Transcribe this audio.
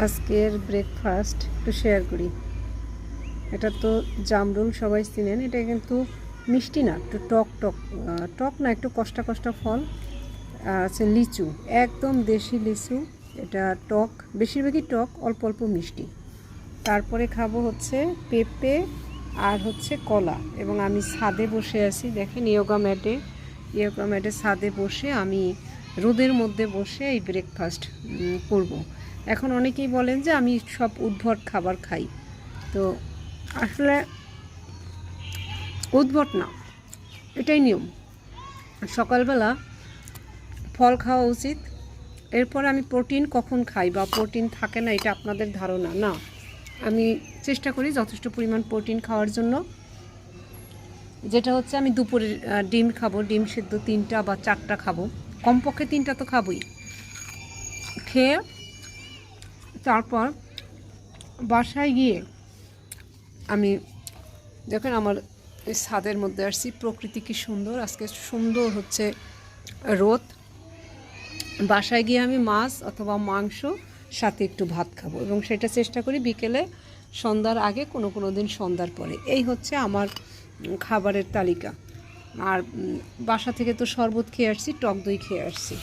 আজকের ব্রেকফাস্ট একটু শেয়ার করি। এটা তো জামরুল, সবাই চিনেন। এটা কিন্তু মিষ্টি না, একটু টক টক, টক না, একটু কষ্টা কষ্টা ফল। আছে লিচু, একদম দেশি লিচু। এটা টক, বেশিরভাগই টক, অল্প অল্প মিষ্টি। তারপরে খাবো হচ্ছে পেঁপে আর হচ্ছে কলা। এবং আমি ছাদে বসে আছি, দেখেন ইয়োগা ম্যাটে ছাদে বসে আমি রোদের মধ্যে বসে এই ব্রেকফাস্ট করব। এখন অনেকেই বলেন যে আমি সব উদ্ভট খাবার খাই, তো আসলে উদ্ভট না, এটাই নিয়ম। সকালবেলা ফল খাওয়া উচিত। এরপর আমি প্রোটিন কখন খাই বা প্রোটিন থাকে না এটা আপনাদের ধারণা না। আমি চেষ্টা করি যথেষ্ট পরিমাণ প্রোটিন খাওয়ার জন্য। যেটা হচ্ছে আমি দুপুরে ডিম খাবো, ডিম সিদ্ধ 3টা বা 4টা খাবো, কমপক্ষে 3টা তো খাবোই। খেয়ে তারপর বাসায় গিয়ে আমি দেখেন আমার এই ছাদের মধ্যে আসছি, প্রকৃতি কী সুন্দর, আজকে সুন্দর হচ্ছে রোদ। বাসায় গিয়ে আমি মাছ অথবা মাংস সাথে একটু ভাত খাবো, এবং সেটা চেষ্টা করি বিকেলে, সন্ধ্যার আগে, কোনো দিন সন্ধ্যার পরে। এই হচ্ছে আমার খাবারের তালিকা। আর বাসা থেকে তো শরবত খেয়ে আসছি, টক দই খেয়ে আসছি।